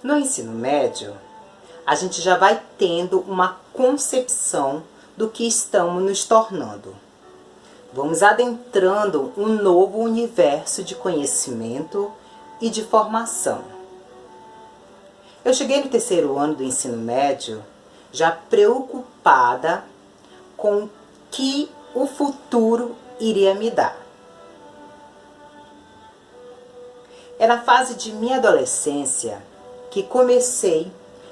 No ensino médio, a gente já vai tendo uma concepção do que estamos nos tornando. Vamos adentrando um novo universo de conhecimento e de formação. Eu cheguei no terceiro ano do ensino médio já preocupada com o que o futuro iria me dar. É na fase de minha adolescência que comecei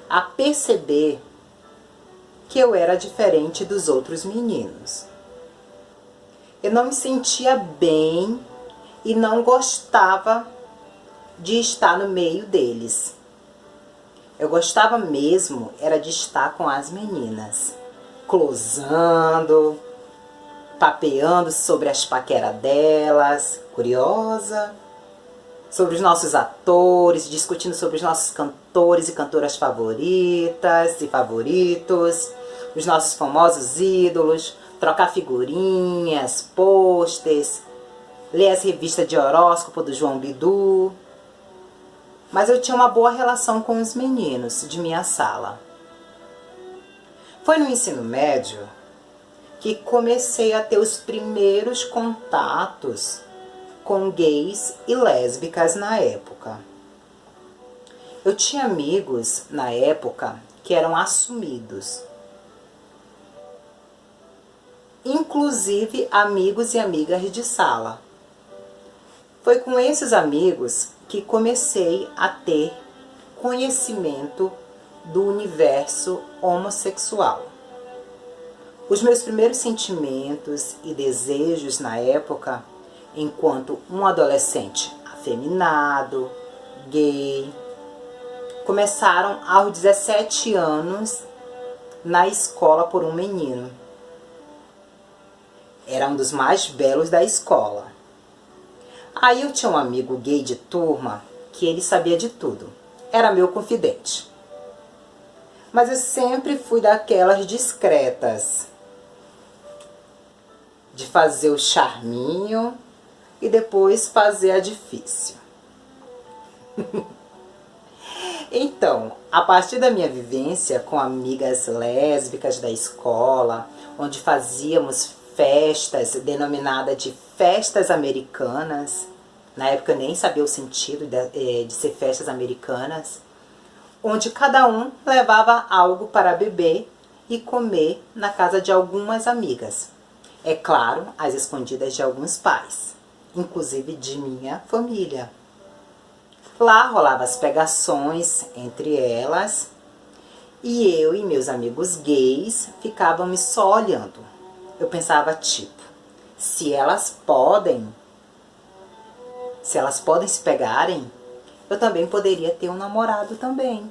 a perceber que eu era diferente dos outros meninos. Eu não me sentia bem e não gostava de estar no meio deles. Eu gostava mesmo era de estar com as meninas, closando, papeando sobre as paqueras delas, curiosa, sobre os nossos atores, discutindo sobre os nossos cantores e cantoras favoritas e favoritos, os nossos famosos ídolos, trocar figurinhas, posters, ler as revistas de horóscopo do João Bidu. Mas eu tinha uma boa relação com os meninos de minha sala. Foi no ensino médio que comecei a ter os primeiros contatos com gays e lésbicas na época. Eu tinha amigos na época que eram assumidos. Inclusive amigos e amigas de sala. Foi com esses amigos que comecei a ter conhecimento do universo homossexual. Os meus primeiros sentimentos e desejos na época, enquanto um adolescente afeminado, gay, começaram aos 17 anos na escola por um menino. Era um dos mais belos da escola. Aí eu tinha um amigo gay de turma que ele sabia de tudo. Era meu confidente. Mas eu sempre fui daquelas discretas, de fazer o charminho e depois fazer a difícil. Então, a partir da minha vivência com amigas lésbicas da escola, onde fazíamos festas denominadas de festas americanas, na época eu nem sabia o sentido de ser festas americanas, onde cada um levava algo para beber e comer na casa de algumas amigas. É claro, às escondidas de alguns pais, inclusive de minha família. Lá rolava as pegações entre elas e eu e meus amigos gays ficávamos só olhando. Eu pensava tipo, se elas podem se pegarem, eu também poderia ter um namorado também.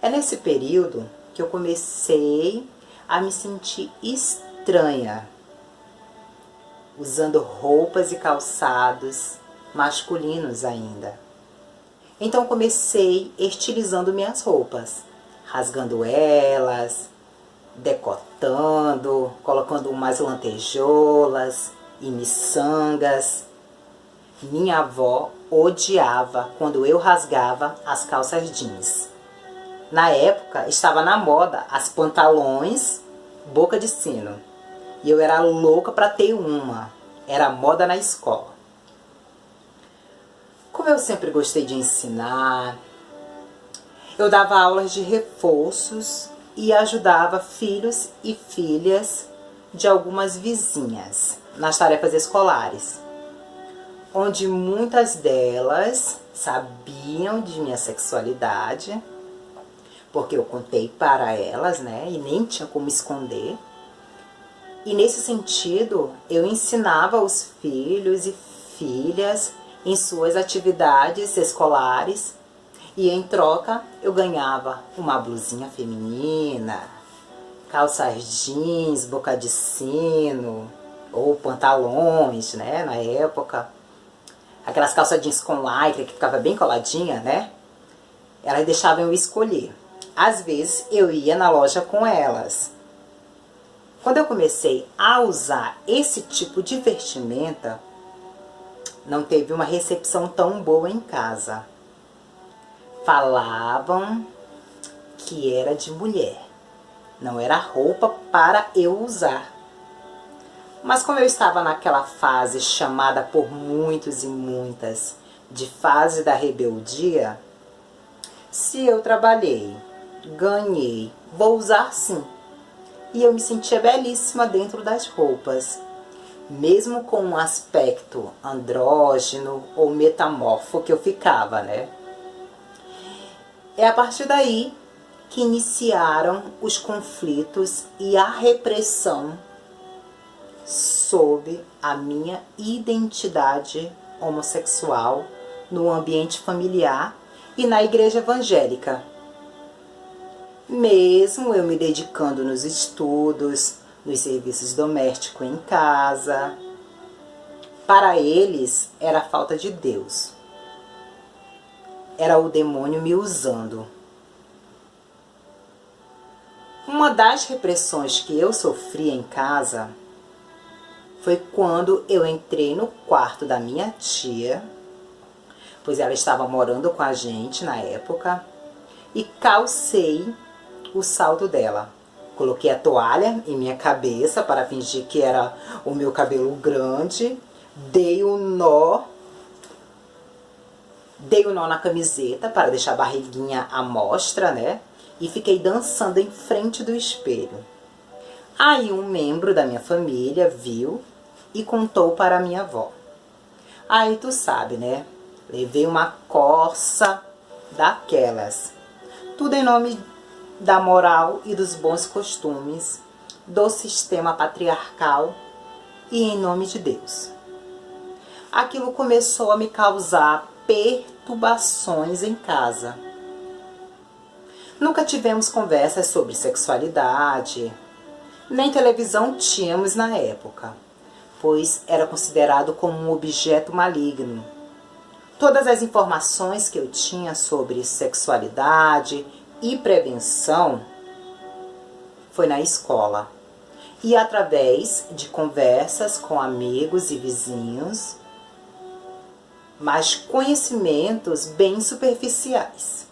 É nesse período que eu comecei a me sentir estranha, usando roupas e calçados masculinos ainda. Então comecei estilizando minhas roupas, rasgando elas, decotando, colocando umas lantejoulas e miçangas. Minha avó odiava quando eu rasgava as calças jeans. Na época estava na moda as pantalões boca de sino. E eu era louca para ter uma. Era moda na escola. Como eu sempre gostei de ensinar, eu dava aulas de reforços e ajudava filhos e filhas de algumas vizinhas nas tarefas escolares, onde muitas delas sabiam de minha sexualidade, porque eu contei para elas, né, e nem tinha como esconder. E nesse sentido, eu ensinava os filhos e filhas em suas atividades escolares, e em troca eu ganhava uma blusinha feminina, calças jeans, boca de sino, ou pantalões, né, na época. Aquelas calças jeans com lycra que ficava bem coladinha, né? Elas deixavam eu escolher. Às vezes eu ia na loja com elas. Quando eu comecei a usar esse tipo de vestimenta, não teve uma recepção tão boa em casa. Falavam que era de mulher, não era roupa para eu usar. Mas como eu estava naquela fase chamada por muitos e muitas de fase da rebeldia, se eu trabalhei, ganhei, vou usar sim. E eu me sentia belíssima dentro das roupas, mesmo com um aspecto andrógeno ou metamorfo que eu ficava, né? É a partir daí que iniciaram os conflitos e a repressão sobre a minha identidade homossexual no ambiente familiar e na igreja evangélica. Mesmo eu me dedicando nos estudos, nos serviços domésticos em casa, para eles era a falta de Deus. Era o demônio me usando. Uma das repressões que eu sofri em casa foi quando eu entrei no quarto da minha tia, pois ela estava morando com a gente na época, e calcei o salto dela. Coloquei a toalha em minha cabeça para fingir que era o meu cabelo grande, dei um nó na camiseta para deixar a barriguinha à mostra, né? E fiquei dançando em frente do espelho. Aí um membro da minha família viu e contou para a minha avó. Aí tu sabe, né? Levei uma coça daquelas. Tudo em nome da moral e dos bons costumes, do sistema patriarcal e em nome de Deus. Aquilo começou a me causar perturbações em casa. Nunca tivemos conversas sobre sexualidade, nem televisão tínhamos na época, pois era considerado como um objeto maligno. Todas as informações que eu tinha sobre sexualidade e prevenção foi na escola e através de conversas com amigos e vizinhos, mas conhecimentos bem superficiais.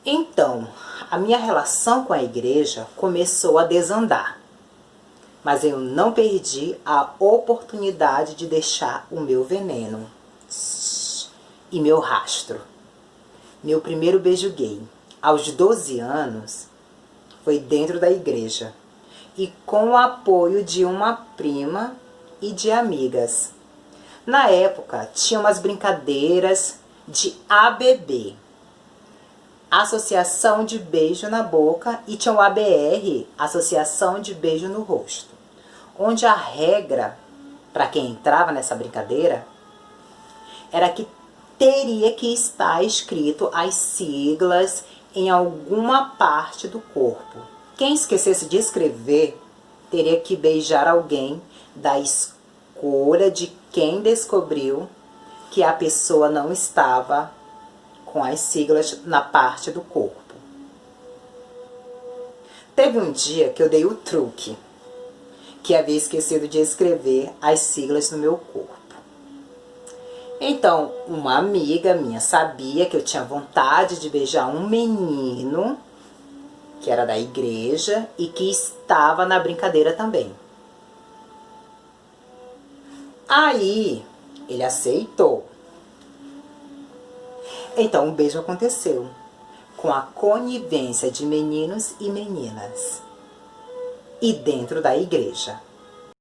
Então, a minha relação com a igreja começou a desandar, mas eu não perdi a oportunidade de deixar o meu veneno e meu rastro. Meu primeiro beijo gay, aos 12 anos, foi dentro da igreja e com o apoio de uma prima e de amigas. Na época, tinha umas brincadeiras de ABB, Associação de Beijo na Boca, e tinha o ABR, Associação de Beijo no Rosto, onde a regra para quem entrava nessa brincadeira era que teria que estar escrito as siglas em alguma parte do corpo. Quem esquecesse de escrever teria que beijar alguém da escolha de quem descobriu que a pessoa não estava com as siglas na parte do corpo. Teve um dia que eu dei o truque, que havia esquecido de escrever as siglas no meu corpo. Então, uma amiga minha sabia que eu tinha vontade de beijar um menino que era da igreja e que estava na brincadeira também. Aí, ele aceitou. Então, o beijo aconteceu com a conivência de meninos e meninas e dentro da igreja.